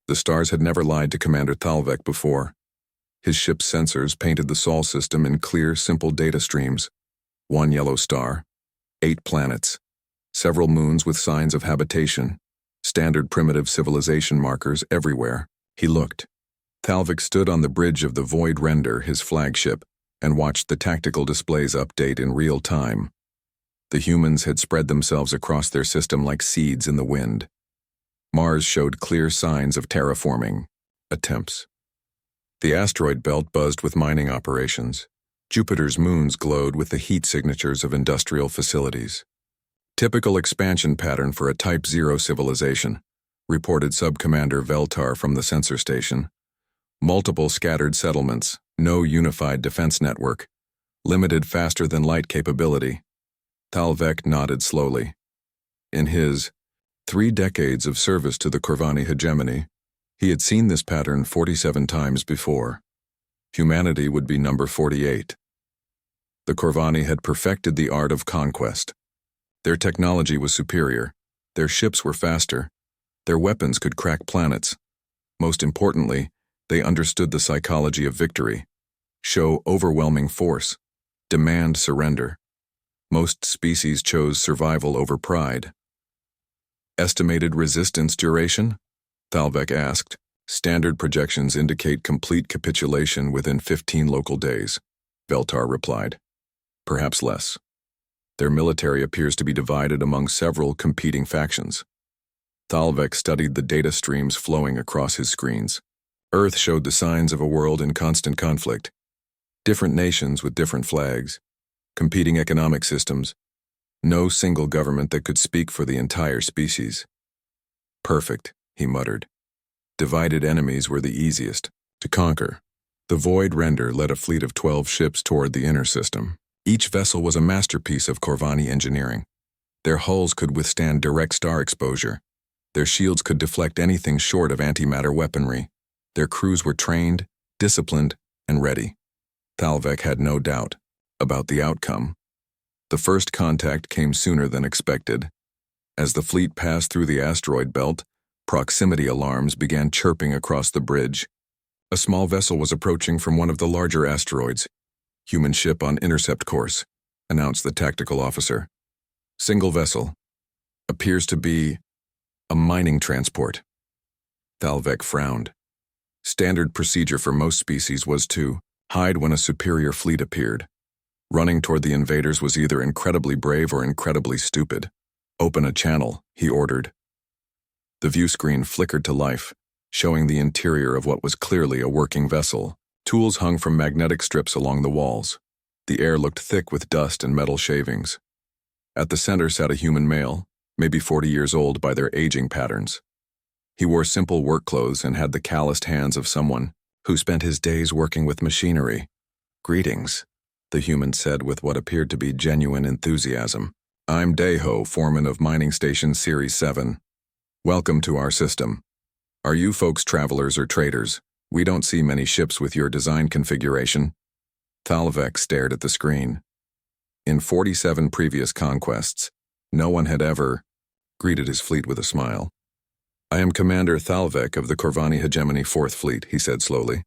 The stars had never lied to Commander Thalvek before. His ship's sensors painted the Sol system in clear, simple data streams. 1 yellow star, 8 planets, several moons with signs of habitation, standard primitive civilization markers everywhere. He looked. Thalvik stood on the bridge of the Void Render, his flagship, and watched the tactical displays update in real time. The humans had spread themselves across their system like seeds in the wind. Mars showed clear signs of terraforming attempts. The asteroid belt buzzed with mining operations. Jupiter's moons glowed with the heat signatures of industrial facilities. Typical expansion pattern for a Type 0 civilization, reported Sub-Commander Veltar from the sensor station. Multiple scattered settlements, no unified defense network, limited faster-than-light capability. Thalvek nodded slowly. In his 3 decades of service to the Corvani hegemony, he had seen this pattern 47 times before. Humanity would be number 48. The Corvani had perfected the art of conquest. Their technology was superior, their ships were faster, their weapons could crack planets. Most importantly, they understood the psychology of victory. Show overwhelming force, demand surrender. Most species chose survival over pride. Estimated resistance duration? Thalvek asked. Standard projections indicate complete capitulation within 15 local days, Veltar replied. Perhaps less. Their military appears to be divided among several competing factions. Thalvek studied the data streams flowing across his screens. Earth showed the signs of a world in constant conflict. Different nations with different flags, competing economic systems, no single government that could speak for the entire species. Perfect, he muttered. Divided enemies were the easiest to conquer. The Void Render led a fleet of 12 ships toward the inner system. Each vessel was a masterpiece of Corvani engineering. Their hulls could withstand direct star exposure. Their shields could deflect anything short of antimatter weaponry. Their crews were trained, disciplined, and ready. Thalvek had no doubt about the outcome. The first contact came sooner than expected. As the fleet passed through the asteroid belt, proximity alarms began chirping across the bridge. A small vessel was approaching from one of the larger asteroids. Human ship on intercept course, announced the tactical officer. Single vessel. Appears to be a mining transport. Thalvek frowned. Standard procedure for most species was to hide when a superior fleet appeared. Running toward the invaders was either incredibly brave or incredibly stupid. Open a channel, he ordered. The view screen flickered to life, showing the interior of what was clearly a working vessel. Tools hung from magnetic strips along the walls. The air looked thick with dust and metal shavings. At the center sat a human male, maybe 40 years old by their aging patterns. He wore simple work clothes and had the calloused hands of someone who spent his days working with machinery. Greetings, the human said with what appeared to be genuine enthusiasm. I'm Deho, foreman of Mining Station Series 7. Welcome to our system. Are you folks travelers or traders? We don't see many ships with your design configuration. Thalvek stared at the screen. In 47 previous conquests, no one had ever greeted his fleet with a smile. I am Commander Thalvek of the Corvani Hegemony 4th Fleet, he said slowly.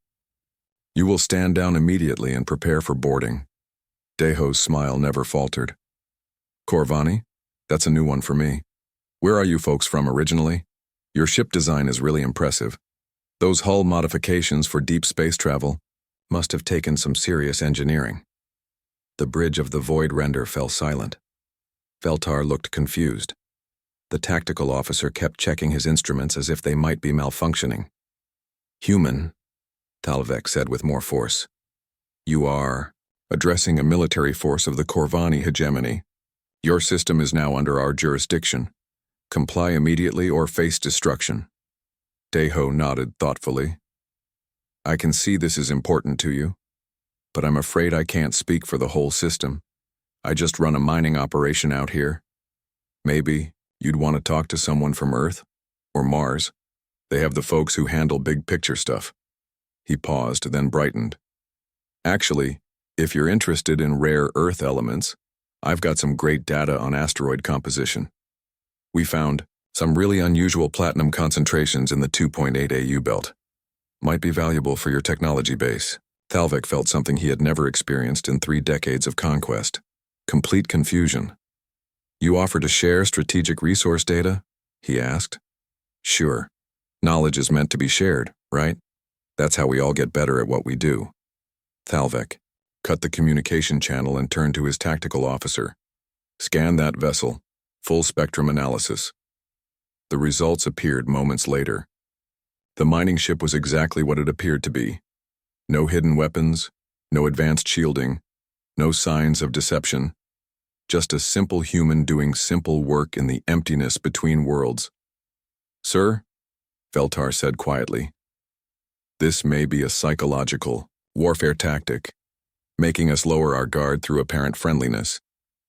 You will stand down immediately and prepare for boarding. Deho's smile never faltered. Corvani? That's a new one for me. Where are you folks from originally? Your ship design is really impressive. Those hull modifications for deep space travel must have taken some serious engineering. The bridge of the Void Render fell silent. Veltar looked confused. The tactical officer kept checking his instruments as if they might be malfunctioning. Human, Thalvek said with more force. You are addressing a military force of the Corvani hegemony. Your system is now under our jurisdiction. Comply immediately or face destruction. Deho nodded thoughtfully. I can see this is important to you, but I'm afraid I can't speak for the whole system. I just run a mining operation out here. Maybe you'd want to talk to someone from Earth or Mars. They have the folks who handle big picture stuff. He paused, then brightened. Actually, if you're interested in rare Earth elements, I've got some great data on asteroid composition. We found Some really unusual platinum concentrations in the 2.8 AU belt. Might be valuable for your technology base. Thalvik felt something he had never experienced in 3 decades of conquest. Complete confusion. You offer to share strategic resource data? He asked. Sure. Knowledge is meant to be shared, right? That's how we all get better at what we do. Thalvik cut the communication channel and turned to his tactical officer. Scan that vessel. Full spectrum analysis. The results appeared moments later. The mining ship was exactly what it appeared to be. No hidden weapons, no advanced shielding, no signs of deception. Just a simple human doing simple work in the emptiness between worlds. Sir, Veltar said quietly, this may be a psychological warfare tactic, making us lower our guard through apparent friendliness.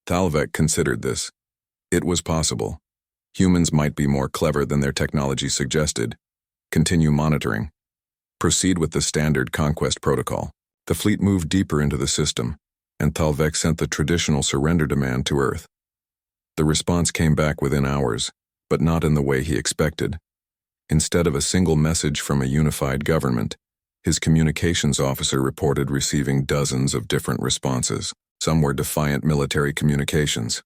Thalvik considered this. It was possible. Humans might be more clever than their technology suggested. Continue monitoring. Proceed with the standard conquest protocol. The fleet moved deeper into the system, and Thalvik sent the traditional surrender demand to Earth. The response came back within hours, but not in the way he expected. Instead of a single message from a unified government, his communications officer reported receiving dozens of different responses. Some were defiant military communications.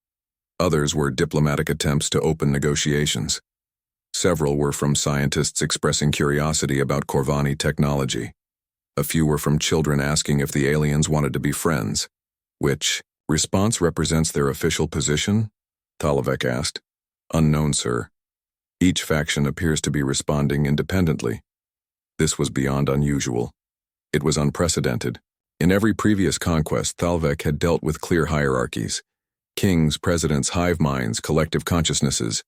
Others were diplomatic attempts to open negotiations. Several were from scientists expressing curiosity about Corvani technology. A few were from children asking if the aliens wanted to be friends. Which response represents their official position? Thalvik asked. Unknown, sir. Each faction appears to be responding independently. This was beyond unusual. It was unprecedented. In every previous conquest, Thalvik had dealt with clear hierarchies. Kings, presidents, hive minds, collective consciousnesses.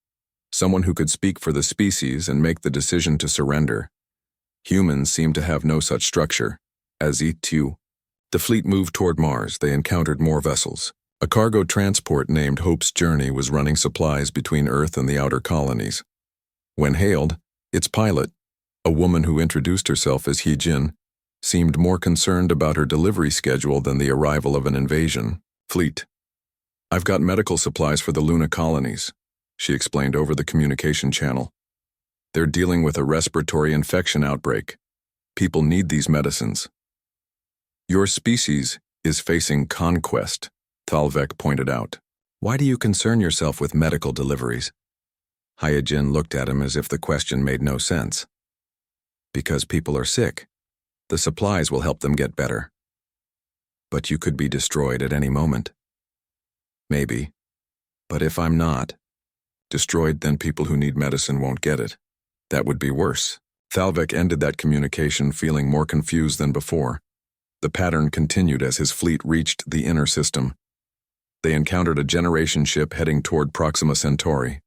Someone who could speak for the species and make the decision to surrender. Humans seemed to have no such structure. As E2, the fleet moved toward Mars. They encountered more vessels. A cargo transport named Hope's Journey was running supplies between Earth and the outer colonies. When hailed, its pilot, a woman who introduced herself as He-Jin, seemed more concerned about her delivery schedule than the arrival of an invasion fleet. I've got medical supplies for the Luna colonies, she explained over the communication channel. They're dealing with a respiratory infection outbreak. People need these medicines. Your species is facing conquest, Thalvik pointed out. Why do you concern yourself with medical deliveries? Hyojin looked at him as if the question made no sense. Because people are sick. The supplies will help them get better. But you could be destroyed at any moment. Maybe. But if I'm not destroyed, then people who need medicine won't get it. That would be worse. Thalvik ended that communication feeling more confused than before. The pattern continued as his fleet reached the inner system. They encountered a generation ship heading toward Proxima Centauri.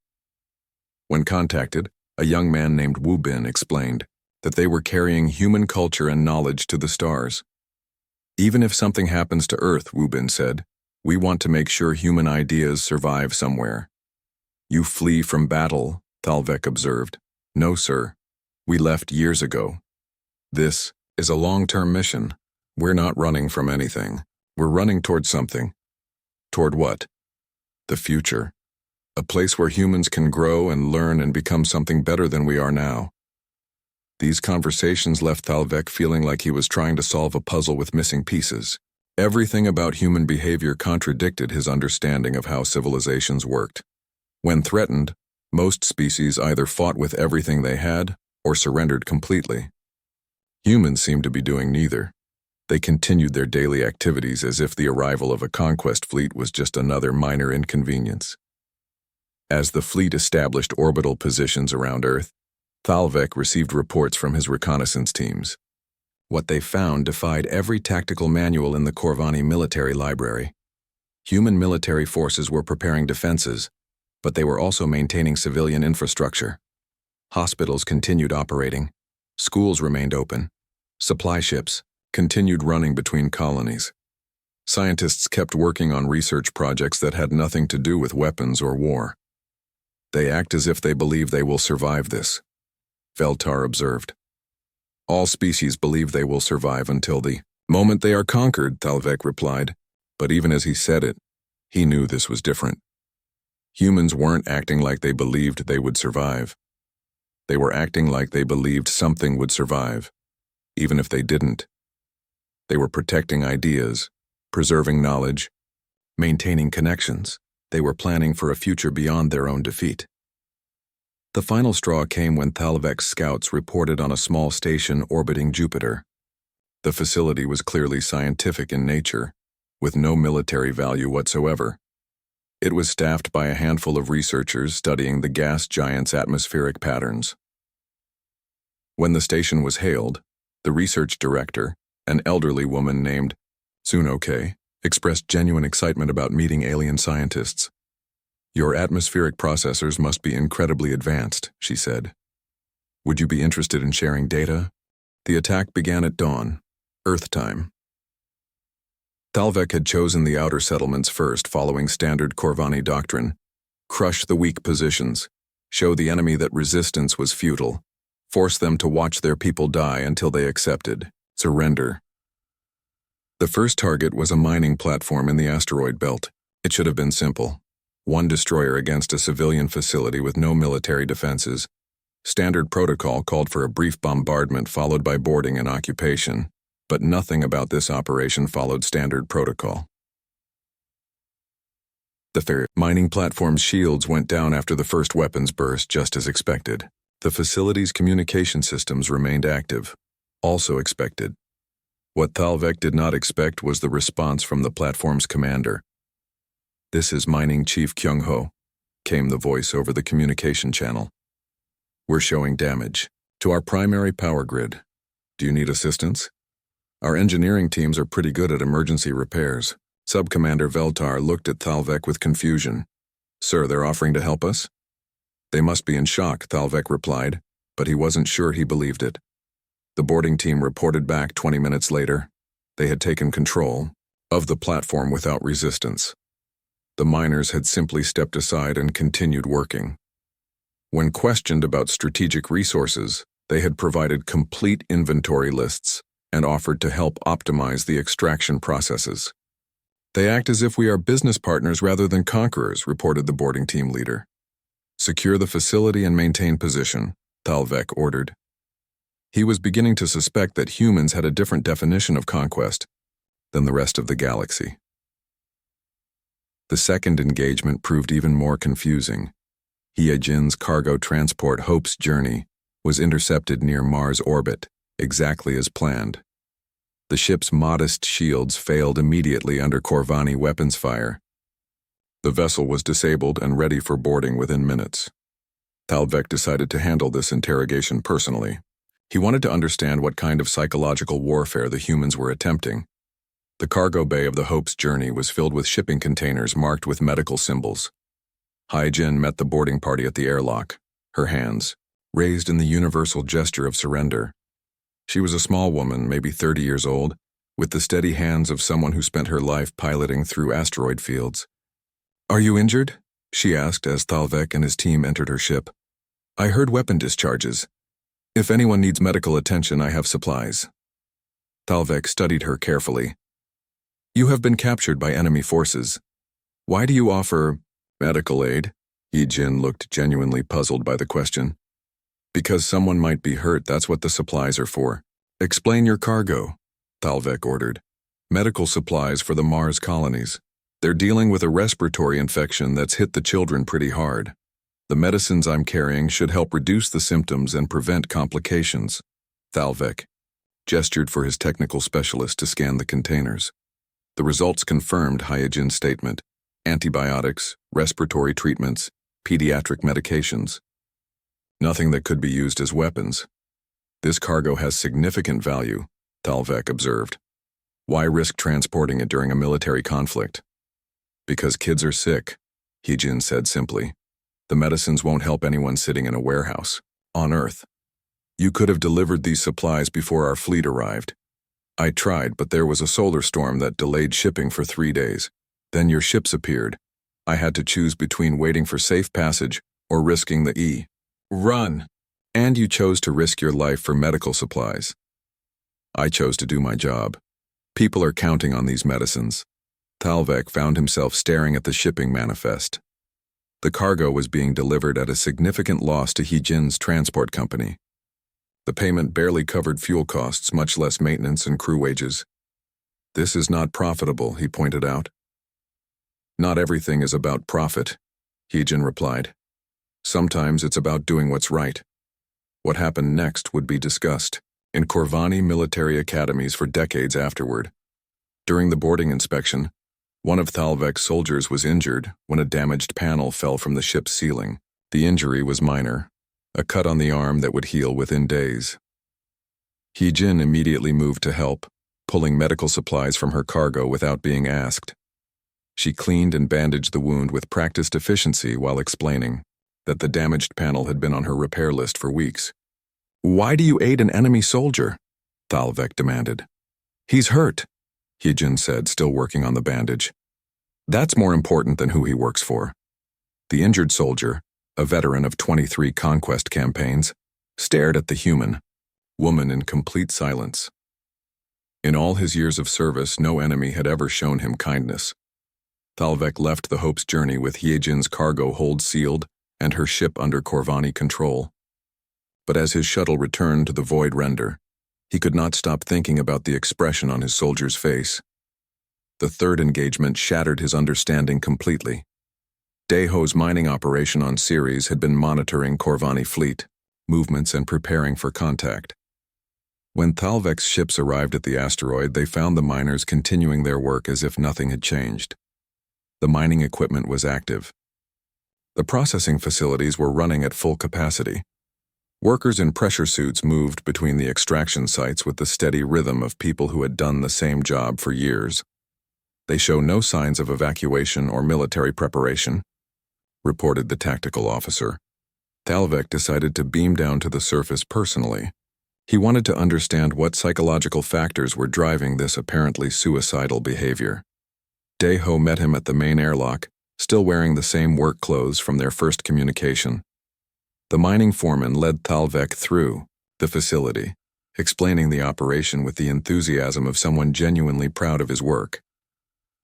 When contacted, a young man named Wu Bin explained that they were carrying human culture and knowledge to the stars. Even if something happens to Earth, Wu Bin said, we want to make sure human ideas survive somewhere. You flee from battle, Thalvik observed. No, sir. We left years ago. This is a long-term mission. We're not running from anything. We're running toward something. Toward what? The future. A place where humans can grow and learn and become something better than we are now. These conversations left Thalvik feeling like he was trying to solve a puzzle with missing pieces. Everything about human behavior contradicted his understanding of how civilizations worked. When threatened, most species either fought with everything they had or surrendered completely. Humans seemed to be doing neither. They continued their daily activities as if the arrival of a conquest fleet was just another minor inconvenience. As the fleet established orbital positions around Earth, Thalvik received reports from his reconnaissance teams. What they found defied every tactical manual in the Corvani military library. Human military forces were preparing defenses, but they were also maintaining civilian infrastructure. Hospitals continued operating. Schools remained open. Supply ships continued running between colonies. Scientists kept working on research projects that had nothing to do with weapons or war. They act as if they believe they will survive this, Veltar observed. All species believe they will survive until the moment they are conquered, Thalvik replied. But even as he said it, he knew this was different. Humans weren't acting like they believed they would survive. They were acting like they believed something would survive, even if they didn't. They were protecting ideas, preserving knowledge, maintaining connections. They were planning for a future beyond their own defeat. The final straw came when Thalvek's scouts reported on a small station orbiting Jupiter. The facility was clearly scientific in nature, with no military value whatsoever. It was staffed by a handful of researchers studying the gas giant's atmospheric patterns. When the station was hailed, the research director, an elderly woman named Tsunoke, expressed genuine excitement about meeting alien scientists. "Your atmospheric processors must be incredibly advanced," she said. "Would you be interested in sharing data?" The attack began at dawn, Earth time. Thalvek had chosen the outer settlements first, following standard Corvani doctrine. Crush the weak positions, show the enemy that resistance was futile, force them to watch their people die until they accepted, surrender. The first target was a mining platform in the asteroid belt. It should have been simple. One destroyer against a civilian facility with no military defenses. Standard protocol called for a brief bombardment followed by boarding and occupation. But nothing about this operation followed standard protocol. The mining platform's shields went down after the first weapons burst, just as expected. The facility's communication systems remained active, also expected. What Thalvek did not expect was the response from the platform's commander. "This is Mining Chief Kyung-ho," came the voice over the communication channel. "We're showing damage to our primary power grid. Do you need assistance? Our engineering teams are pretty good at emergency repairs." Sub-Commander Veltar looked at Thalvek with confusion. "Sir, they're offering to help us?" "They must be in shock," Thalvek replied, but he wasn't sure he believed it. The boarding team reported back 20 minutes later. They had taken control of the platform without resistance. The miners had simply stepped aside and continued working. When questioned about strategic resources, they had provided complete inventory lists and offered to help optimize the extraction processes. "They act as if we are business partners rather than conquerors," reported the boarding team leader. "Secure the facility and maintain position," Thalvek ordered. He was beginning to suspect that humans had a different definition of conquest than the rest of the galaxy. The second engagement proved even more confusing. Hyejin's cargo transport Hope's Journey was intercepted near Mars orbit, exactly as planned. The ship's modest shields failed immediately under Corvani weapons fire. The vessel was disabled and ready for boarding within minutes. Thalvek decided to handle this interrogation personally. He wanted to understand what kind of psychological warfare the humans were attempting. The cargo bay of the Hope's Journey was filled with shipping containers marked with medical symbols. Hyejin met the boarding party at the airlock, her hands raised in the universal gesture of surrender. She was a small woman, maybe 30 years old, with the steady hands of someone who spent her life piloting through asteroid fields. "Are you injured?" she asked as Thalvek and his team entered her ship. "I heard weapon discharges. If anyone needs medical attention, I have supplies." Thalvek studied her carefully. "You have been captured by enemy forces. Why do you offer medical aid?" Hyejin looked genuinely puzzled by the question. "Because someone might be hurt, that's what the supplies are for. Explain your cargo," Thalvek ordered. "Medical supplies for the Mars colonies. They're dealing with a respiratory infection that's hit the children pretty hard. The medicines I'm carrying should help reduce the symptoms and prevent complications." Thalvek gestured for his technical specialist to scan the containers. The results confirmed Hyejin's statement: antibiotics, respiratory treatments, pediatric medications. Nothing that could be used as weapons. "This cargo has significant value," Thalvek observed. "Why risk transporting it during a military conflict?" "Because kids are sick," Hyejin said simply. "The medicines won't help anyone sitting in a warehouse on Earth. You could have delivered these supplies before our fleet arrived. I tried, but there was a solar storm that delayed shipping for 3 days. Then your ships appeared. I had to choose between waiting for safe passage or risking the run. And you chose to risk your life for medical supplies. I chose to do my job. People are counting on these medicines." Thalvek found himself staring at the shipping manifest. The cargo was being delivered at a significant loss to Heejin's transport company. The payment barely covered fuel costs, much less maintenance and crew wages. This is not profitable, he pointed out. Not everything is about profit, Heejin replied. Sometimes it's about doing what's right. What happened next would be discussed in Corvani military academies for decades afterward. During the boarding inspection, one of Thalvek's soldiers was injured when a damaged panel fell from the ship's ceiling. The injury was minor, a cut on the arm that would heal within days. Heejin immediately moved to help, pulling medical supplies from her cargo without being asked. She cleaned and bandaged the wound with practiced efficiency while explaining that the damaged panel had been on her repair list for weeks. "Why do you aid an enemy soldier?" Thalvek demanded. "He's hurt," Heejin said, still working on the bandage. "That's more important than who he works for." The injured soldier, a veteran of 23 conquest campaigns, stared at the human woman in complete silence. In all his years of service, no enemy had ever shown him kindness. Thalvek left the Hope's journey with Heejin's cargo hold sealed and her ship under Corvani control. But as his shuttle returned to the Void Render, he could not stop thinking about the expression on his soldier's face. The third engagement shattered his understanding completely. Daeho's mining operation on Ceres had been monitoring Corvani fleet movements and preparing for contact. When Thalvek's ships arrived at the asteroid, they found the miners continuing their work as if nothing had changed. The mining equipment was active. The processing facilities were running at full capacity. Workers in pressure suits moved between the extraction sites with the steady rhythm of people who had done the same job for years. "They show no signs of evacuation or military preparation," reported the tactical officer. Thalvek decided to beam down to the surface personally. He wanted to understand what psychological factors were driving this apparently suicidal behavior. Daeho met him at the main airlock, still wearing the same work clothes from their first communication. The mining foreman led Thalvek through the facility, explaining the operation with the enthusiasm of someone genuinely proud of his work.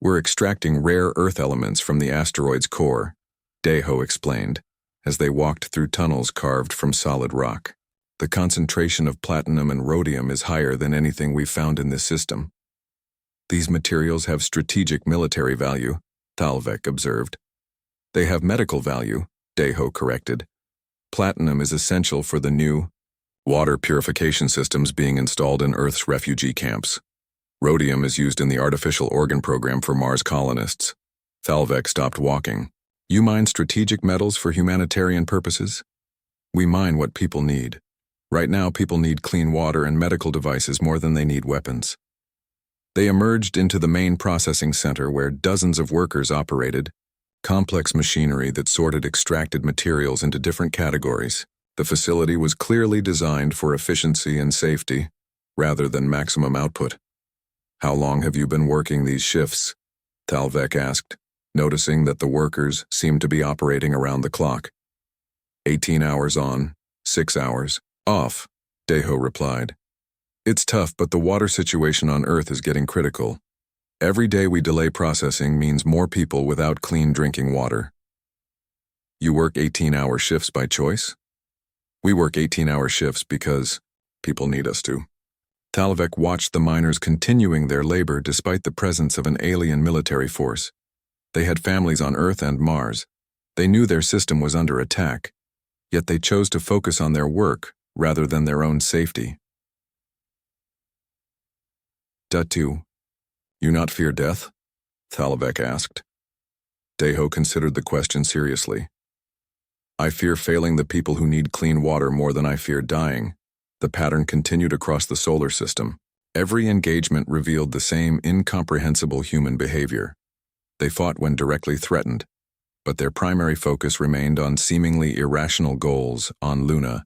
"We're extracting rare earth elements from the asteroid's core," Daeho explained, as they walked through tunnels carved from solid rock. "The concentration of platinum and rhodium is higher than anything we've found in this system. These materials have strategic military value," Thalvek observed. "They have medical value," Daeho corrected. "Platinum is essential for the new water purification systems being installed in Earth's refugee camps. Rhodium is used in the artificial organ program for Mars colonists." Thalvek stopped walking. "You mine strategic metals for humanitarian purposes?" "We mine what people need. Right now, people need clean water and medical devices more than they need weapons." They emerged into the main processing center where dozens of workers operated, complex machinery that sorted extracted materials into different categories. The facility was clearly designed for efficiency and safety, rather than maximum output. "How long have you been working these shifts?" Thalvek asked, noticing that the workers seemed to be operating around the clock. 18 hours on, 6 hours off, Daeho replied. "It's tough, but the water situation on Earth is getting critical. Every day we delay processing means more people without clean drinking water." "You work 18-hour shifts by choice?" "We work 18-hour shifts because people need us to." Thalvek watched the miners continuing their labor despite the presence of an alien military force. They had families on Earth and Mars. They knew their system was under attack, yet they chose to focus on their work rather than their own safety. "Do you not fear death?" Thalvek asked. Daeho considered the question seriously. "I fear failing the people who need clean water more than I fear dying." The pattern continued across the solar system. Every engagement revealed the same incomprehensible human behavior. They fought when directly threatened, but their primary focus remained on seemingly irrational goals on Luna.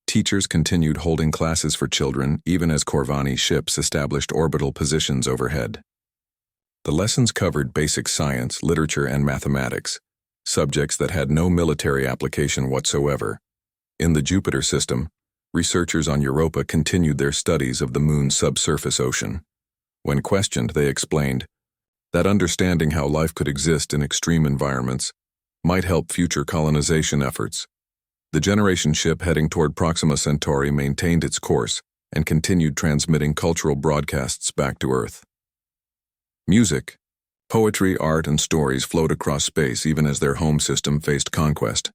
Teachers continued holding classes for children even as Corvani ships established orbital positions overhead. The lessons covered basic science, literature, and mathematics, subjects that had no military application whatsoever. In the Jupiter system, researchers on Europa continued their studies of the moon's subsurface ocean. When questioned, they explained that understanding how life could exist in extreme environments might help future colonization efforts. The Generation ship heading toward Proxima Centauri maintained its course and continued transmitting cultural broadcasts back to Earth. Music, poetry, art, and stories flowed across space even as their home system faced conquest.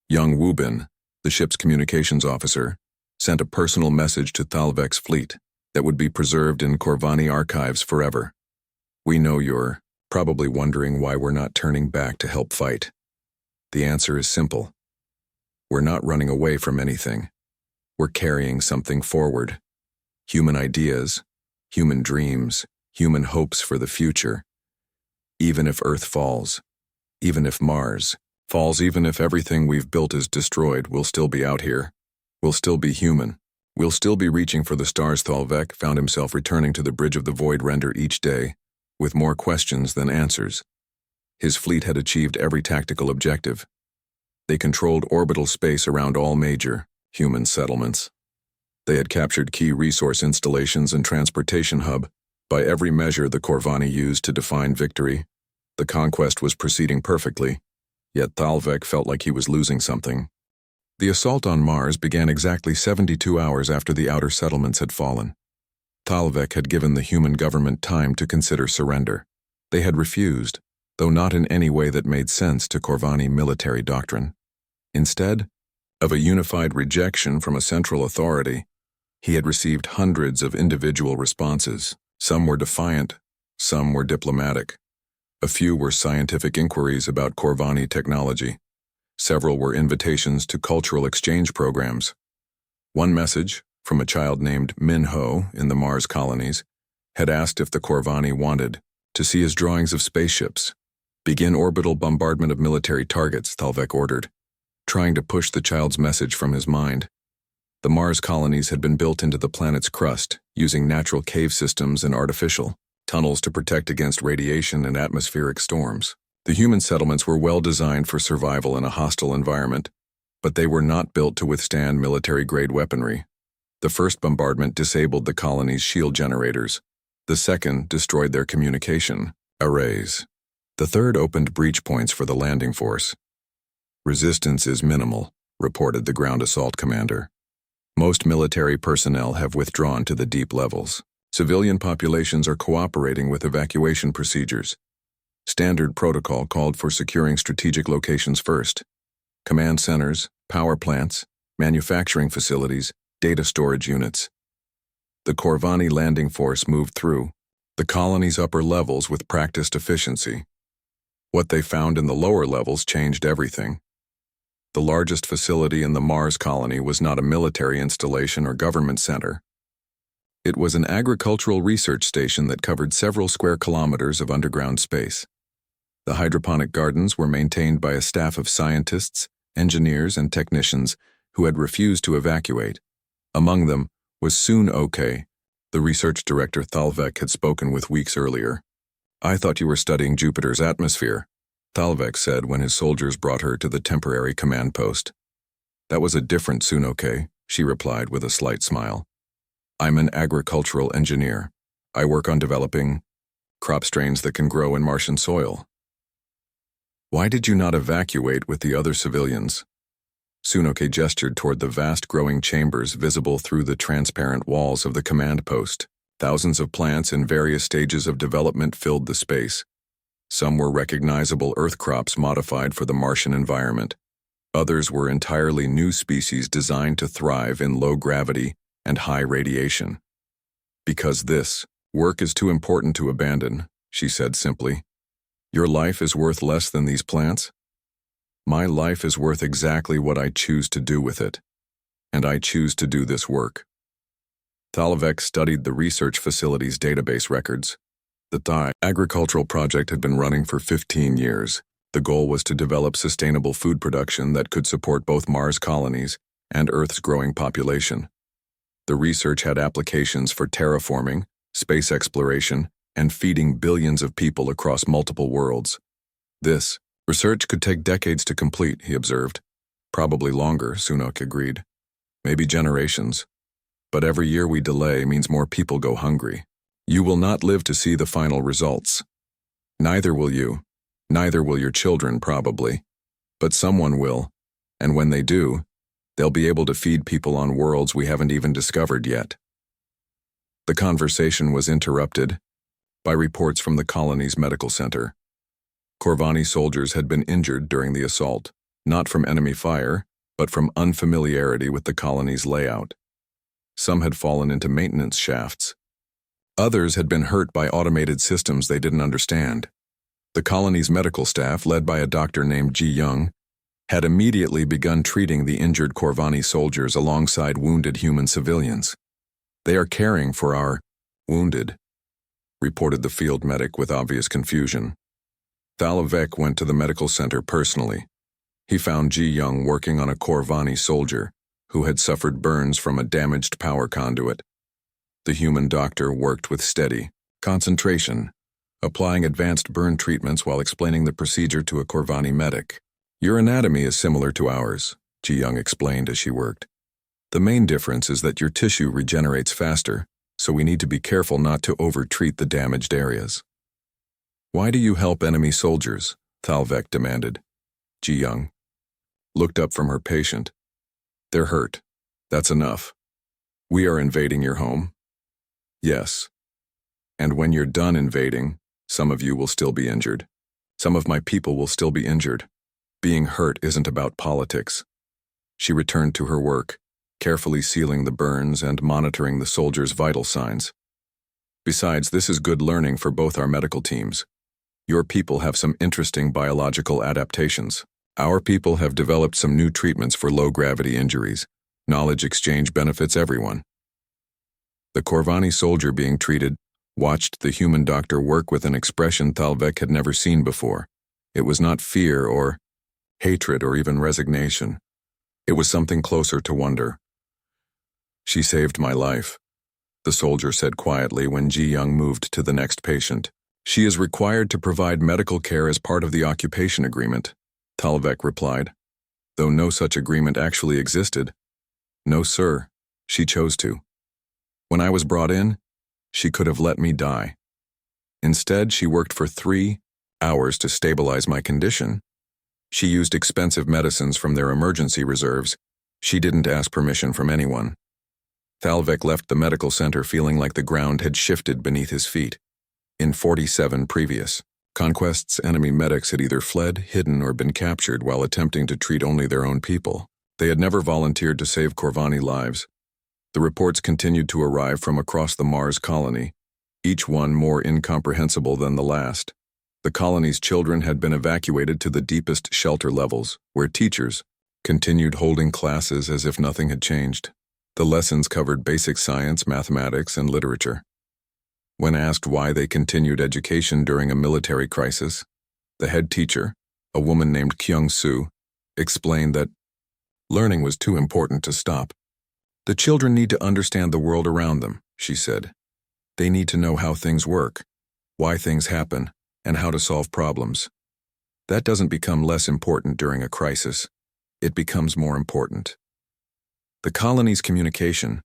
Young Wubin, the ship's communications officer, sent a personal message to Thalvek's fleet that would be preserved in Corvani archives forever. "We know you're probably wondering why we're not turning back to help fight. The answer is simple. We're not running away from anything. We're carrying something forward. Human ideas, human dreams, human hopes for the future. Even if Earth falls, even if Mars falls, even if everything we've built is destroyed, we'll still be out here. We'll still be human. We'll still be reaching for the stars." Thalvek found himself returning to the Bridge of the Void Render each day, with more questions than answers. His fleet had achieved every tactical objective. They controlled orbital space around all major human settlements. They had captured key resource installations and transportation hub. By every measure the Corvani used to define victory, the conquest was proceeding perfectly, yet Thalvek felt like he was losing something. The assault on Mars began exactly 72 hours after the outer settlements had fallen. Thalvek had given the human government time to consider surrender. They had refused, though not in any way that made sense to Corvani military doctrine. Instead of a unified rejection from a central authority, he had received hundreds of individual responses. Some were defiant, some were diplomatic. A few were scientific inquiries about Corvani technology. Several were invitations to cultural exchange programs. One message, from a child named Minho in the Mars colonies, had asked if the Corvani wanted to see his drawings of spaceships. "Begin orbital bombardment of military targets," Thalvek ordered, trying to push the child's message from his mind. The Mars colonies had been built into the planet's crust, using natural cave systems and artificial tunnels to protect against radiation and atmospheric storms. The human settlements were well designed for survival in a hostile environment, but they were not built to withstand military-grade weaponry. The first bombardment disabled the colony's shield generators. The second destroyed their communication arrays. The third opened breach points for the landing force. "Resistance is minimal," reported the ground assault commander. "Most military personnel have withdrawn to the deep levels. Civilian populations are cooperating with evacuation procedures. Standard protocol called for securing strategic locations first. Command centers, power plants, manufacturing facilities, data storage units." The Corvani landing force moved through the colony's upper levels with practiced efficiency. What they found in the lower levels changed everything. The largest facility in the Mars colony was not a military installation or government center. It was an agricultural research station that covered several square kilometers of underground space. The hydroponic gardens were maintained by a staff of scientists, engineers, and technicians who had refused to evacuate. Among them was Soon Ok, the research director Thalvek had spoken with weeks earlier. "I thought you were studying Jupiter's atmosphere," Thalvek said when his soldiers brought her to the temporary command post. "That was a different Soon Ok," she replied with a slight smile. "I'm an agricultural engineer. I work on developing crop strains that can grow in Martian soil." "Why did you not evacuate with the other civilians?" Sunoke gestured toward the vast growing chambers visible through the transparent walls of the command post. Thousands of plants in various stages of development filled the space. Some were recognizable Earth crops modified for the Martian environment. Others were entirely new species designed to thrive in low gravity and high radiation. "Because this work is too important to abandon," she said simply. "Your life is worth less than these plants? My life is worth exactly what I choose to do with it, and I choose to do this work." Thalvek studied the research facility's database records. The Thai agricultural project had been running for 15 years. The goal was to develop sustainable food production that could support both Mars colonies and Earth's growing population. The research had applications for terraforming, space exploration, and feeding billions of people across multiple worlds. This research could take decades to complete, he observed. "Probably longer," Sunok agreed. "Maybe generations. But every year we delay means more people go hungry. You will not live to see the final results. Neither will you. Neither will your children, probably." But someone will, and when they do, they'll be able to feed people on worlds we haven't even discovered yet. The conversation was interrupted by reports from the colony's medical center. Corvani soldiers had been injured during the assault, not from enemy fire, but from unfamiliarity with the colony's layout. Some had fallen into maintenance shafts. Others had been hurt by automated systems they didn't understand. The colony's medical staff, led by a doctor named Ji Young, had immediately begun treating the injured Corvani soldiers alongside wounded human civilians. "They are caring for our wounded," reported the field medic with obvious confusion. Thalvek went to the medical center personally. He found Ji Young working on a Corvani soldier who had suffered burns from a damaged power conduit. The human doctor worked with steady concentration, applying advanced burn treatments while explaining the procedure to a Corvani medic. "Your anatomy is similar to ours," Ji Young explained as she worked. "The main difference is that your tissue regenerates faster, so we need to be careful not to over-treat the damaged areas." "Why do you help enemy soldiers?" Thalvek demanded. Ji Young looked up from her patient. "They're hurt. That's enough. We are invading your home." "Yes. And when you're done invading, some of you will still be injured. Some of my people will still be injured. Being hurt isn't about politics." She returned to her work, carefully sealing the burns and monitoring the soldiers' vital signs. "Besides, this is good learning for both our medical teams. Your people have some interesting biological adaptations. Our people have developed some new treatments for low-gravity injuries. Knowledge exchange benefits everyone." The Corvani soldier being treated watched the human doctor work with an expression Thalvek had never seen before. It was not fear or hatred or even resignation. It was something closer to wonder. "She saved my life," the soldier said quietly when Ji Young moved to the next patient. "She is required to provide medical care as part of the occupation agreement," Thalvek replied, though no such agreement actually existed. "No, sir. She chose to. When I was brought in, she could have let me die. Instead, she worked for 3 hours to stabilize my condition. She used expensive medicines from their emergency reserves. She didn't ask permission from anyone." Thalvek left the medical center feeling like the ground had shifted beneath his feet. In 47 previous conquests, enemy medics had either fled, hidden, or been captured while attempting to treat only their own people. They had never volunteered to save Corvani lives. The reports continued to arrive from across the Mars colony, each one more incomprehensible than the last. The colony's children had been evacuated to the deepest shelter levels, where teachers continued holding classes as if nothing had changed. The lessons covered basic science, mathematics, and literature. When asked why they continued education during a military crisis, the head teacher, a woman named Kyung-soo, explained that learning was too important to stop. "The children need to understand the world around them," she said. "They need to know how things work, why things happen, and how to solve problems. That doesn't become less important during a crisis. It becomes more important." The colony's communication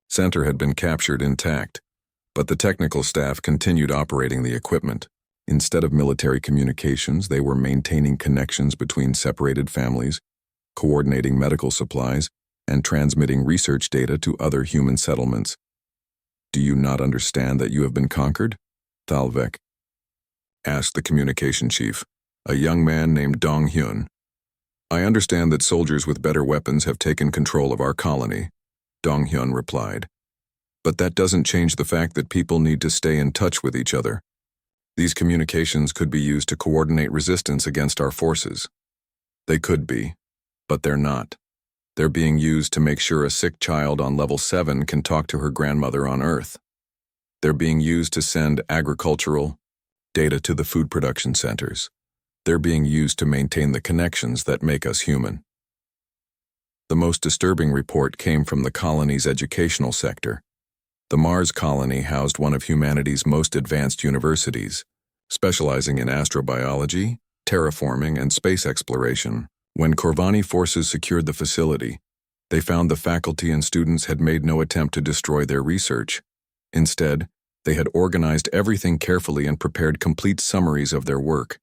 center had been captured intact, but the technical staff continued operating the equipment. Instead of military communications, they were maintaining connections between separated families, coordinating medical supplies, and transmitting research data to other human settlements. "Do you not understand that you have been conquered?" Thalvek asked the communication chief, a young man named Dong Hyun. "I understand that soldiers with better weapons have taken control of our colony," Dong Hyun replied. "But that doesn't change the fact that people need to stay in touch with each other. These communications could be used to coordinate resistance against our forces." "They could be, but they're not. They're being used to make sure a sick child on level 7 can talk to her grandmother on Earth. They're being used to send agricultural data to the food production centers. They're being used to maintain the connections that make us human." The most disturbing report came from the colony's educational sector. The Mars colony housed one of humanity's most advanced universities, specializing in astrobiology, terraforming, and space exploration. When Corvani forces secured the facility, they found the faculty and students had made no attempt to destroy their research. Instead, they had organized everything carefully and prepared complete summaries of their work.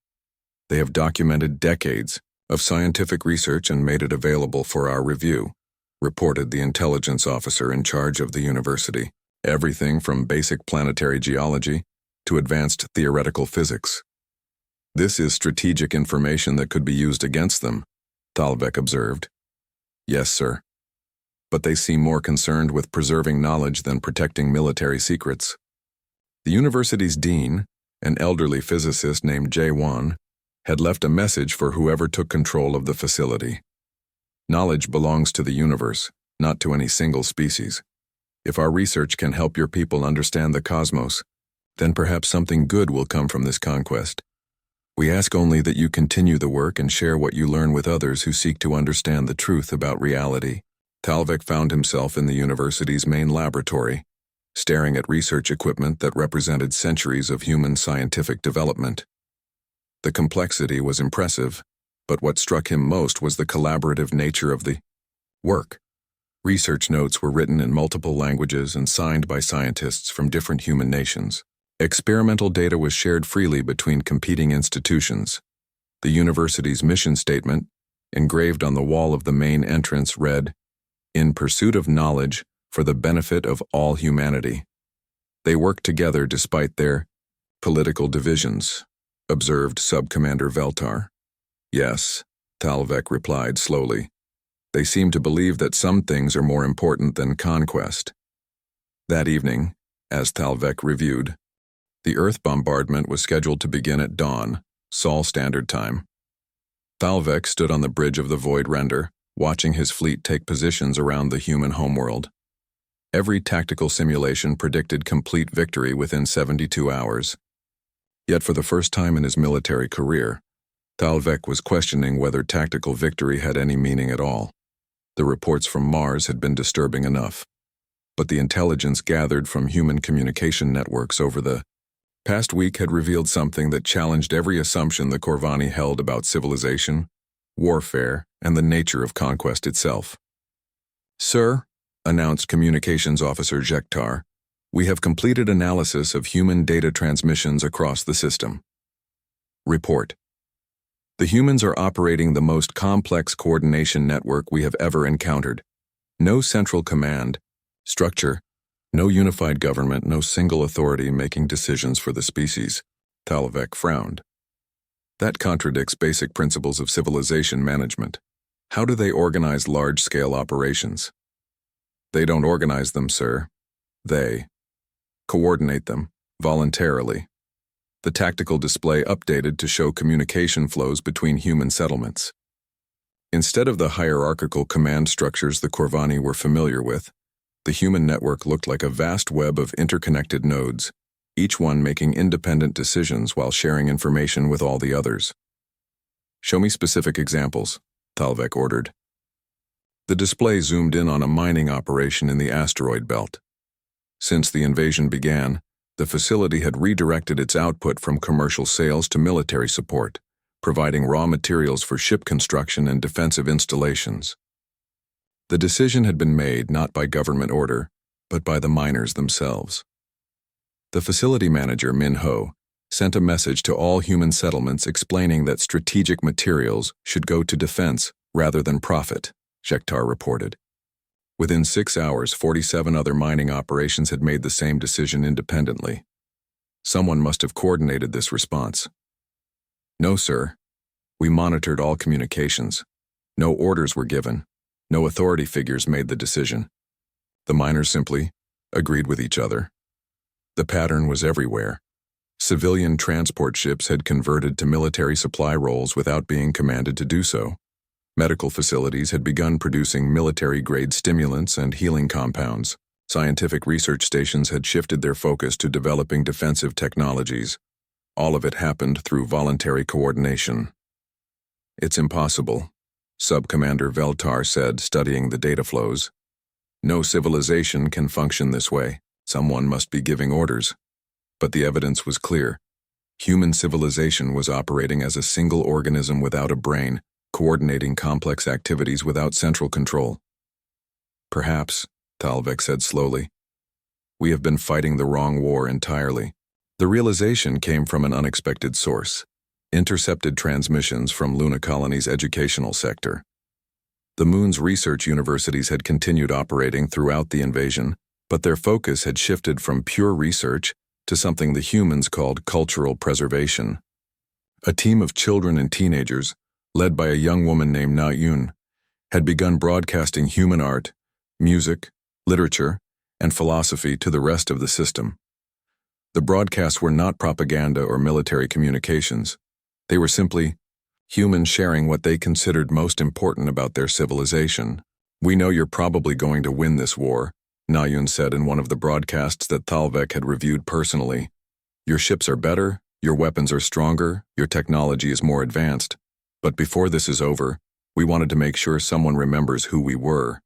They have documented decades of scientific research and made it available for our review, reported the intelligence officer in charge of the university. Everything from basic planetary geology to advanced theoretical physics. This is strategic information that could be used against them, Thalvek observed. Yes, sir. But they seem more concerned with preserving knowledge than protecting military secrets. The university's dean, an elderly physicist named J1, had left a message for whoever took control of the facility. Knowledge belongs to the universe, not to any single species. If our research can help your people understand the cosmos, then perhaps something good will come from this conquest. We ask only that you continue the work and share what you learn with others who seek to understand the truth about reality. Thalvek found himself in the university's main laboratory, staring at research equipment that represented centuries of human scientific development. The complexity was impressive, but what struck him most was the collaborative nature of the work. Research notes were written in multiple languages and signed by scientists from different human nations. Experimental data was shared freely between competing institutions. The university's mission statement, engraved on the wall of the main entrance, read, "In pursuit of knowledge for the benefit of all humanity." They worked together despite their political divisions, observed Subcommander Veltar. Yes, Thalvek replied slowly. They seem to believe that some things are more important than conquest. That evening, as Thalvek reviewed, the Earth bombardment was scheduled to begin at dawn, Sol Standard Time. Thalvek stood on the bridge of the Void Render, watching his fleet take positions around the human homeworld. Every tactical simulation predicted complete victory within 72 hours. Yet for the first time in his military career, Thalvek was questioning whether tactical victory had any meaning at all. The reports from Mars had been disturbing enough, but the intelligence gathered from human communication networks over the past week had revealed something that challenged every assumption the Corvani held about civilization, warfare, and the nature of conquest itself. "Sir," announced Communications Officer Jektar, "we have completed analysis of human data transmissions across the system." Report. The humans are operating the most complex coordination network we have ever encountered. No central command, structure, no unified government, no single authority making decisions for the species. Thalvek frowned. That contradicts basic principles of civilization management. How do they organize large-scale operations? They don't organize them, sir. They coordinate them, voluntarily. The tactical display updated to show communication flows between human settlements. Instead of the hierarchical command structures the Corvani were familiar with, the human network looked like a vast web of interconnected nodes, each one making independent decisions while sharing information with all the others. "Show me specific examples," Thalvek ordered. The display zoomed in on a mining operation in the asteroid belt. Since the invasion began, the facility had redirected its output from commercial sales to military support, providing raw materials for ship construction and defensive installations. The decision had been made not by government order, but by the miners themselves. The facility manager, Min Ho, sent a message to all human settlements explaining that strategic materials should go to defense rather than profit, Jektar reported. Within 6 hours, 47 other mining operations had made the same decision independently. Someone must have coordinated this response. "No, sir. We monitored all communications. No orders were given. No authority figures made the decision. The miners simply agreed with each other. The pattern was everywhere. Civilian transport ships had converted to military supply roles without being commanded to do so. Medical facilities had begun producing military-grade stimulants and healing compounds. Scientific research stations had shifted their focus to developing defensive technologies. All of it happened through voluntary coordination." "It's impossible," Subcommander Veltar said, studying the data flows. "No civilization can function this way. Someone must be giving orders." But the evidence was clear. Human civilization was operating as a single organism without a brain, coordinating complex activities without central control. "Perhaps," Thalvek said slowly, "we have been fighting the wrong war entirely." The realization came from an unexpected source. Intercepted transmissions from Luna Colony's educational sector. The Moon's research universities had continued operating throughout the invasion, but their focus had shifted from pure research to something the humans called cultural preservation. A team of children and teenagers, led by a young woman named Na Yun, had begun broadcasting human art, music, literature, and philosophy to the rest of the system. The broadcasts were not propaganda or military communications. They were simply humans sharing what they considered most important about their civilization. "We know you're probably going to win this war," Na Yun said in one of the broadcasts that Thalvek had reviewed personally. "Your ships are better, your weapons are stronger, your technology is more advanced. But before this is over, we wanted to make sure someone remembers who we were."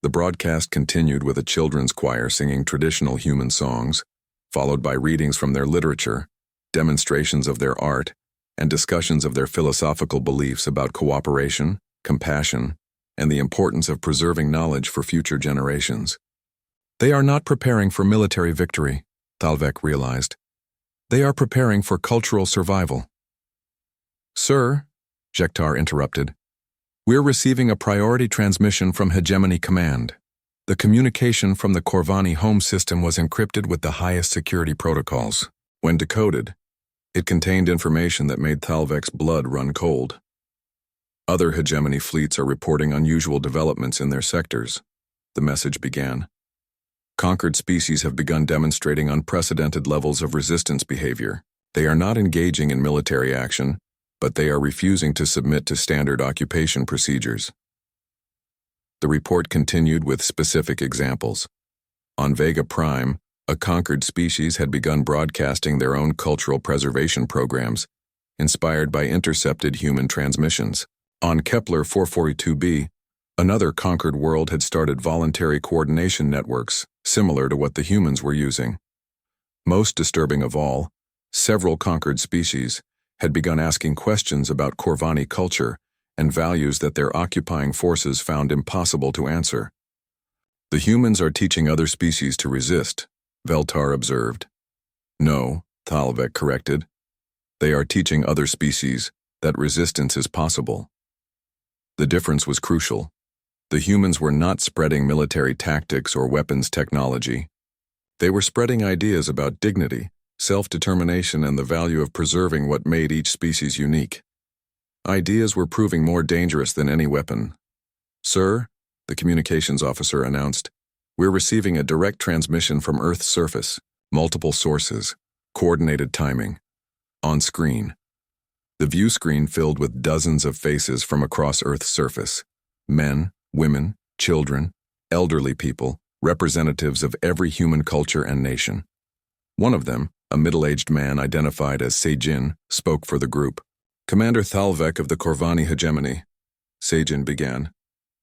The broadcast continued with a children's choir singing traditional human songs, followed by readings from their literature, demonstrations of their art, and discussions of their philosophical beliefs about cooperation, compassion, and the importance of preserving knowledge for future generations. "They are not preparing for military victory," Thalvek realized. "They are preparing for cultural survival." "Sir," Jektar interrupted, "we're receiving a priority transmission from Hegemony Command. The communication from the Corvani home system was encrypted with the highest security protocols. When decoded, it contained information that made Thalvek's blood run cold. Other hegemony fleets are reporting unusual developments in their sectors," the message began. "Conquered species have begun demonstrating unprecedented levels of resistance behavior. They are not engaging in military action, but they are refusing to submit to standard occupation procedures." The report continued with specific examples. On Vega Prime, a conquered species had begun broadcasting their own cultural preservation programs, inspired by intercepted human transmissions. On Kepler 442b, another conquered world had started voluntary coordination networks, similar to what the humans were using. Most disturbing of all, several conquered species had begun asking questions about Corvani culture and values that their occupying forces found impossible to answer. "The humans are teaching other species to resist," Veltar observed. "No," Thalvek corrected. "They are teaching other species that resistance is possible." The difference was crucial. The humans were not spreading military tactics or weapons technology. They were spreading ideas about dignity, self-determination, and the value of preserving what made each species unique. Ideas were proving more dangerous than any weapon. "Sir," the communications officer announced, "we're receiving a direct transmission from Earth's surface, multiple sources, coordinated timing. On screen." The view screen filled with dozens of faces from across Earth's surface. Men, women, children, elderly people, representatives of every human culture and nation. One of them, a middle-aged man identified as Sejin, spoke for the group. "Commander Thalvek of the Corvani hegemony," Sejin began,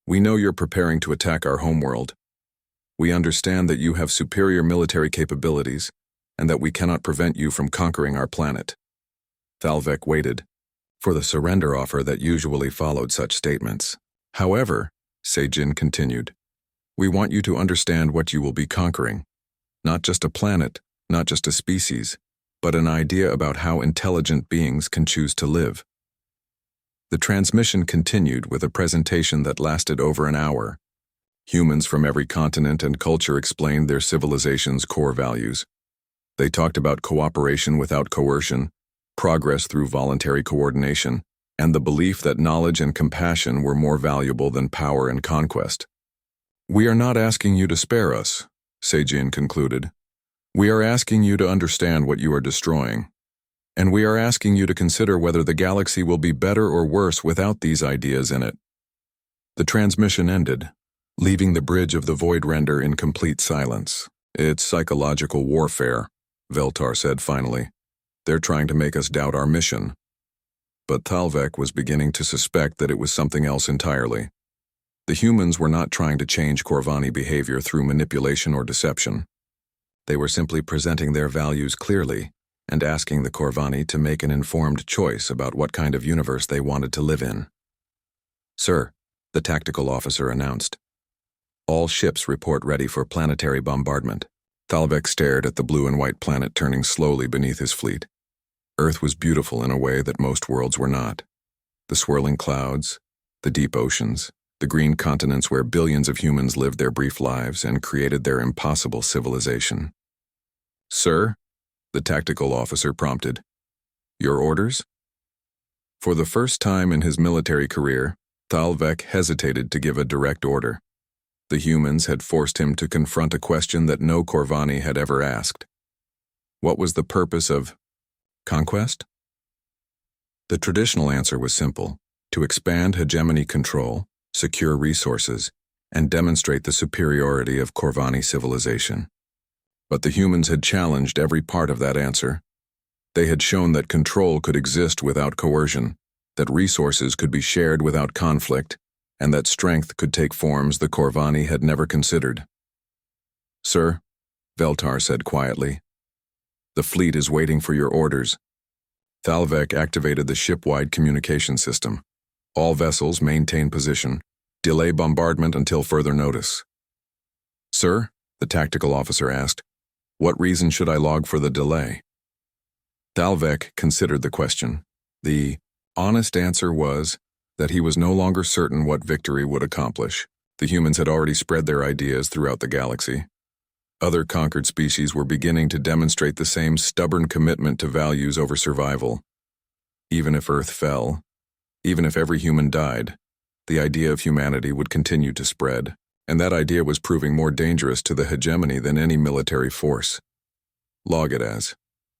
"we know you're preparing to attack our homeworld. We understand that you have superior military capabilities, and that we cannot prevent you from conquering our planet." Thalvek waited for the surrender offer that usually followed such statements. "However," Sejin continued, "we want you to understand what you will be conquering. Not just a planet, not just a species, but an idea about how intelligent beings can choose to live." The transmission continued with a presentation that lasted over an hour. Humans from every continent and culture explained their civilization's core values. They talked about cooperation without coercion, progress through voluntary coordination, and the belief that knowledge and compassion were more valuable than power and conquest. "We are not asking you to spare us," Sejin concluded. "We are asking you to understand what you are destroying. And we are asking you to consider whether the galaxy will be better or worse without these ideas in it." The transmission ended, leaving the bridge of the Void Render in complete silence. "It's psychological warfare," Veltar said finally. "They're trying to make us doubt our mission." But Thalvek was beginning to suspect that it was something else entirely. The humans were not trying to change Corvani behavior through manipulation or deception. They were simply presenting their values clearly and asking the Corvani to make an informed choice about what kind of universe they wanted to live in. "Sir," the tactical officer announced, "all ships report ready for planetary bombardment." Thalvek stared at the blue and white planet turning slowly beneath his fleet. Earth was beautiful in a way that most worlds were not. The swirling clouds, the deep oceans, the green continents where billions of humans lived their brief lives and created their impossible civilization. "Sir?" the tactical officer prompted. "Your orders?" For the first time in his military career, Thalvek hesitated to give a direct order. The humans had forced him to confront a question that no Corvani had ever asked. What was the purpose of conquest? The traditional answer was simple: to expand hegemony control, secure resources, and demonstrate the superiority of Corvani civilization. But the humans had challenged every part of that answer. They had shown that control could exist without coercion, that resources could be shared without conflict, and that strength could take forms the Corvani had never considered. "Sir," Veltar said quietly, "the fleet is waiting for your orders." Thalvek activated the ship-wide communication system. All vessels maintain position. Delay bombardment until further notice. "Sir," the tactical officer asked, "what reason should I log for the delay?" Thalvek considered the question. The honest answer was that he was no longer certain what victory would accomplish. The humans had already spread their ideas throughout the galaxy. Other conquered species were beginning to demonstrate the same stubborn commitment to values over survival. Even if Earth fell, even if every human died, the idea of humanity would continue to spread, and that idea was proving more dangerous to the hegemony than any military force. "Log it as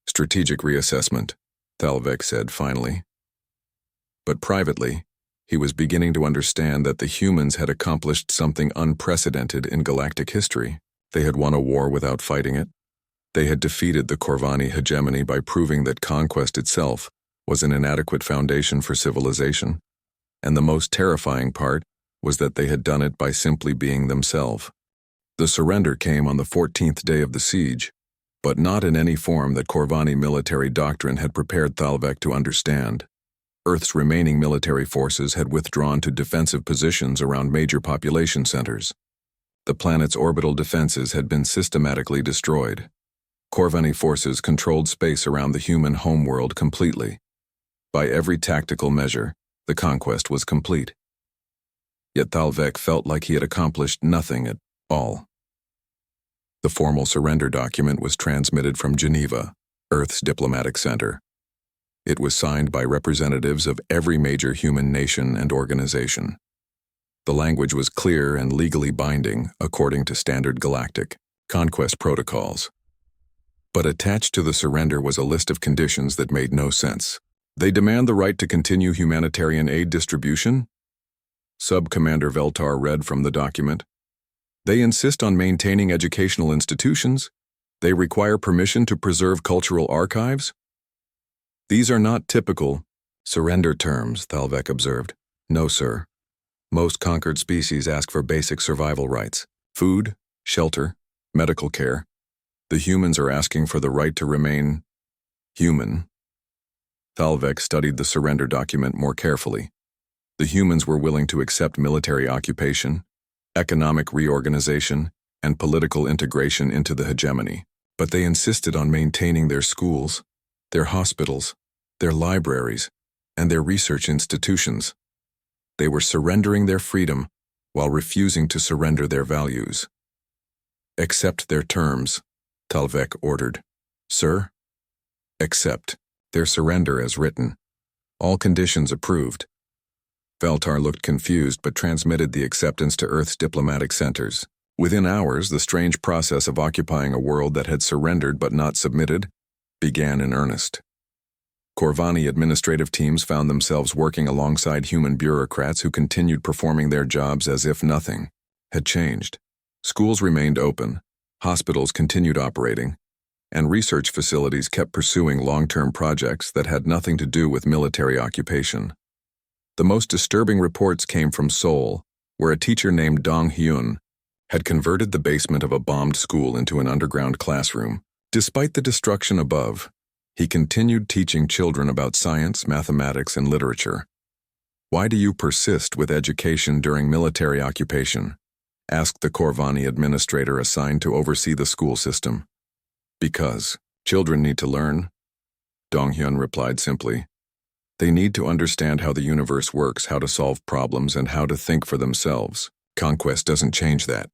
strategic reassessment," Thalvek said finally. But privately, he was beginning to understand that the humans had accomplished something unprecedented in galactic history. They had won a war without fighting it. They had defeated the Corvani hegemony by proving that conquest itself was an inadequate foundation for civilization. And the most terrifying part was that they had done it by simply being themselves. The surrender came on the 14th day of the siege, but not in any form that Corvani military doctrine had prepared Thalvek to understand. Earth's remaining military forces had withdrawn to defensive positions around major population centers. The planet's orbital defenses had been systematically destroyed. Corvani forces controlled space around the human homeworld completely. By every tactical measure, the conquest was complete. Yet Thalvek felt like he had accomplished nothing at all. The formal surrender document was transmitted from Geneva, Earth's diplomatic center. It was signed by representatives of every major human nation and organization. The language was clear and legally binding according to standard galactic conquest protocols. But attached to the surrender was a list of conditions that made no sense. "They demand the right to continue humanitarian aid distribution," Sub-Commander Veltar read from the document. "They insist on maintaining educational institutions. They require permission to preserve cultural archives." "These are not typical surrender terms," Thalvek observed. "No, sir. Most conquered species ask for basic survival rights: food, shelter, medical care. The humans are asking for the right to remain human." Thalvek studied the surrender document more carefully. The humans were willing to accept military occupation, economic reorganization, and political integration into the hegemony, but they insisted on maintaining their schools, their hospitals, their libraries, and their research institutions. They were surrendering their freedom while refusing to surrender their values. "Accept their terms," Thalvek ordered. "Sir?" "Accept their surrender as written. All conditions approved." Veltar looked confused but transmitted the acceptance to Earth's diplomatic centers. Within hours, the strange process of occupying a world that had surrendered but not submitted began in earnest. Corvani administrative teams found themselves working alongside human bureaucrats who continued performing their jobs as if nothing had changed. Schools remained open, hospitals continued operating, and research facilities kept pursuing long-term projects that had nothing to do with military occupation. The most disturbing reports came from Seoul, where a teacher named Dong Hyun had converted the basement of a bombed school into an underground classroom. Despite the destruction above, he continued teaching children about science, mathematics, and literature. "Why do you persist with education during military occupation?" asked the Corvani administrator assigned to oversee the school system. "Because children need to learn." Donghyun replied simply. They need to understand how the universe works, how to solve problems, and how to think for themselves. Conquest doesn't change that.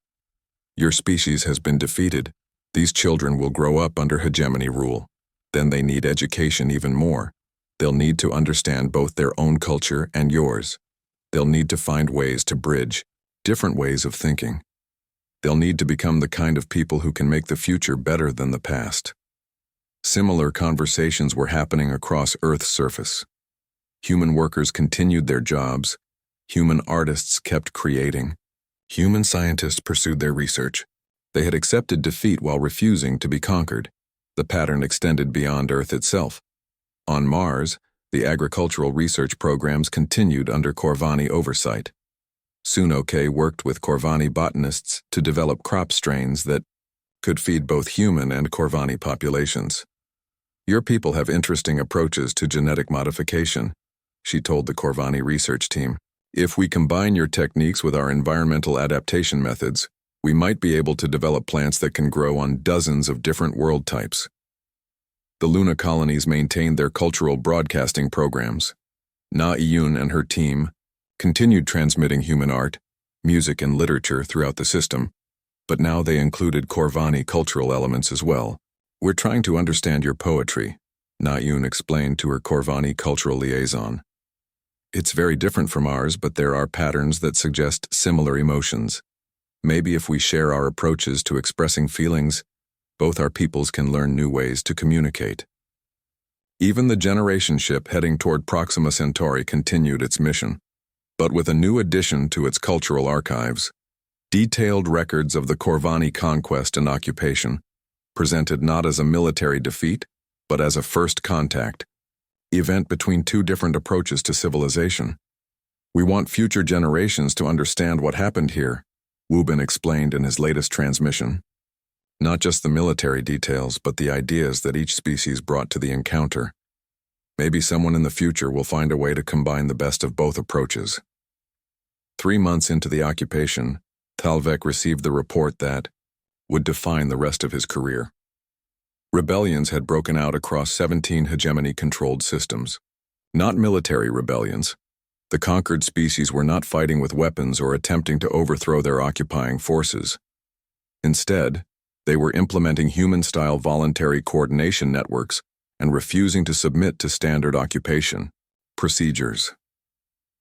Your species has been defeated. These children will grow up under hegemony rule. Then they need education even more. They'll need to understand both their own culture and yours. They'll need to find ways to bridge different ways of thinking. They'll need to become the kind of people who can make the future better than the past. Similar conversations were happening across Earth's surface. Human workers continued their jobs. Human artists kept creating. Human scientists pursued their research. They had accepted defeat while refusing to be conquered. The pattern extended beyond Earth itself. On Mars, the agricultural research programs continued under Corvani oversight. Sunoke worked with Corvani botanists to develop crop strains that could feed both human and Corvani populations. Your people have interesting approaches to genetic modification, she told the Corvani research team. If we combine your techniques with our environmental adaptation methods, we might be able to develop plants that can grow on dozens of different world types. The Luna colonies maintained their cultural broadcasting programs. Na Iyun and her team continued transmitting human art, music, and literature throughout the system, but now they included Corvani cultural elements as well. We're trying to understand your poetry, Na Iyun explained to her Corvani cultural liaison. It's very different from ours, but there are patterns that suggest similar emotions. Maybe if we share our approaches to expressing feelings, both our peoples can learn new ways to communicate. Even the generation ship heading toward Proxima Centauri continued its mission, but with a new addition to its cultural archives. Detailed records of the Corvani conquest and occupation, presented not as a military defeat, but as a first contact event between two different approaches to civilization. We want future generations to understand what happened here, Wu Bin explained in his latest transmission. Not just the military details, but the ideas that each species brought to the encounter. Maybe someone in the future will find a way to combine the best of both approaches. 3 months into the occupation, Thalvek received the report that would define the rest of his career. Rebellions had broken out across 17 hegemony-controlled systems. Not military rebellions. The conquered species were not fighting with weapons or attempting to overthrow their occupying forces. Instead, they were implementing human-style voluntary coordination networks and refusing to submit to standard occupation procedures.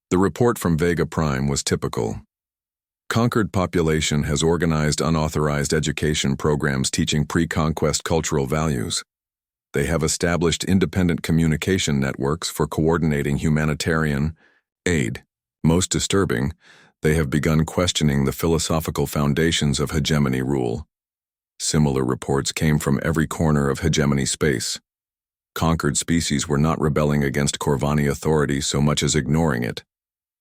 The report from Vega Prime was typical. Conquered population has organized unauthorized education programs teaching pre-conquest cultural values. They have established independent communication networks for coordinating humanitarian aid. Most disturbing, they have begun questioning the philosophical foundations of hegemony rule. Similar reports came from every corner of hegemony space. Conquered species were not rebelling against Corvani authority so much as ignoring it,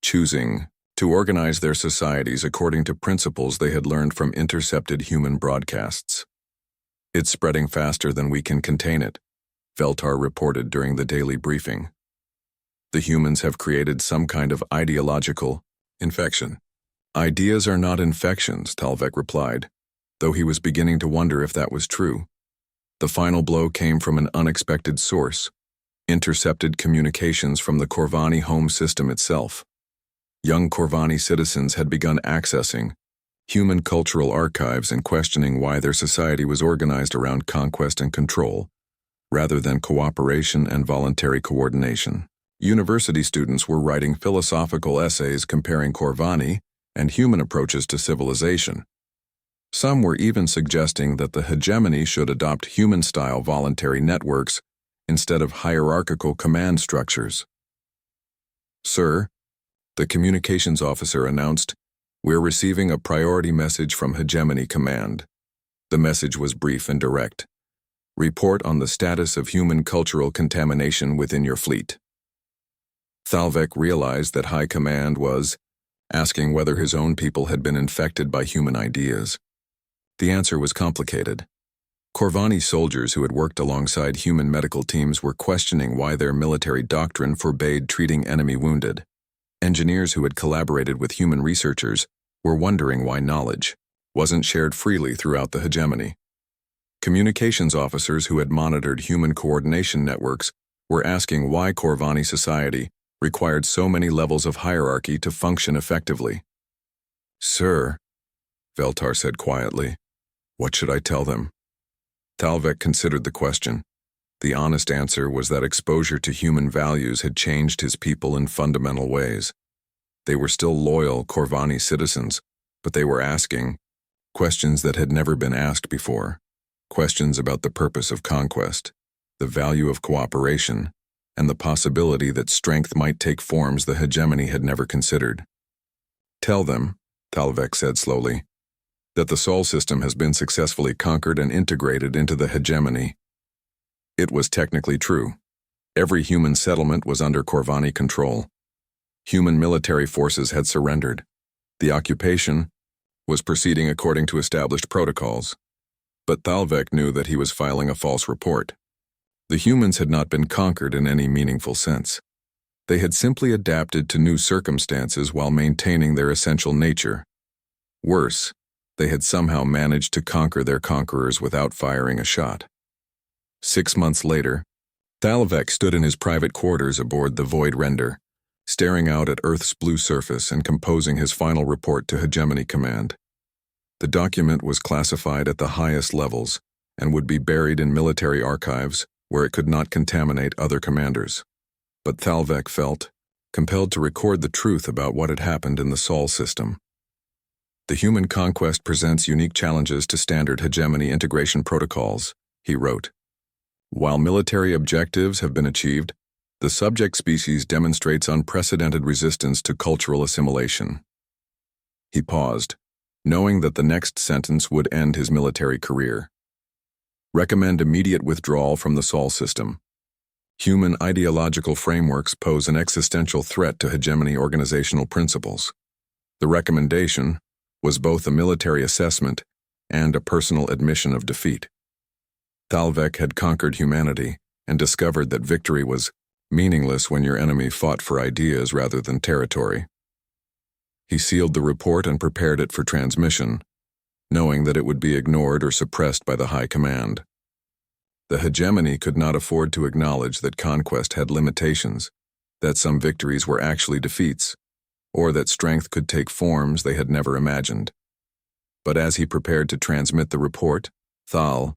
choosing to organize their societies according to principles they had learned from intercepted human broadcasts. It's spreading faster than we can contain it, Veltar reported during the daily briefing. The humans have created some kind of ideological infection. Ideas are not infections, Talvek replied, though he was beginning to wonder if that was true. The final blow came from an unexpected source, intercepted communications from the Corvani home system itself. Young Corvani citizens had begun accessing human cultural archives and questioning why their society was organized around conquest and control, rather than cooperation and voluntary coordination. University students were writing philosophical essays comparing Corvani and human approaches to civilization. Some were even suggesting that the hegemony should adopt human-style voluntary networks instead of hierarchical command structures. Sir, the communications officer announced, "We're receiving a priority message from Hegemony Command." The message was brief and direct. Report on the status of human cultural contamination within your fleet. Thalvek realized that High Command was asking whether his own people had been infected by human ideas. The answer was complicated. Corvani soldiers who had worked alongside human medical teams were questioning why their military doctrine forbade treating enemy wounded. Engineers who had collaborated with human researchers were wondering why knowledge wasn't shared freely throughout the hegemony. Communications officers who had monitored human coordination networks were asking why Corvani society required so many levels of hierarchy to function effectively. "Sir," Veltar said quietly, "what should I tell them?" Thalvek considered the question. The honest answer was that exposure to human values had changed his people in fundamental ways. They were still loyal Corvani citizens, but they were asking questions that had never been asked before. Questions about the purpose of conquest, the value of cooperation, and the possibility that strength might take forms the hegemony had never considered. "Tell them," Thalvek said slowly, "that the Sol system has been successfully conquered and integrated into the hegemony." It was technically true. Every human settlement was under Corvani control. Human military forces had surrendered. The occupation was proceeding according to established protocols. But Thalvek knew that he was filing a false report. The humans had not been conquered in any meaningful sense. They had simply adapted to new circumstances while maintaining their essential nature. Worse, they had somehow managed to conquer their conquerors without firing a shot. 6 months later, Thalvek stood in his private quarters aboard the Void Render, staring out at Earth's blue surface and composing his final report to Hegemony Command. The document was classified at the highest levels and would be buried in military archives where it could not contaminate other commanders. But Thalvek felt compelled to record the truth about what had happened in the Sol system. "The human conquest presents unique challenges to standard hegemony integration protocols," he wrote. "While military objectives have been achieved, the subject species demonstrates unprecedented resistance to cultural assimilation." He paused, knowing that the next sentence would end his military career. "Recommend immediate withdrawal from the Sol system. Human ideological frameworks pose an existential threat to hegemony organizational principles." The recommendation was both a military assessment and a personal admission of defeat. Thalvek had conquered humanity and discovered that victory was meaningless when your enemy fought for ideas rather than territory. He sealed the report and prepared it for transmission, knowing that it would be ignored or suppressed by the High Command. The hegemony could not afford to acknowledge that conquest had limitations, that some victories were actually defeats, or that strength could take forms they had never imagined. But as he prepared to transmit the report, Thal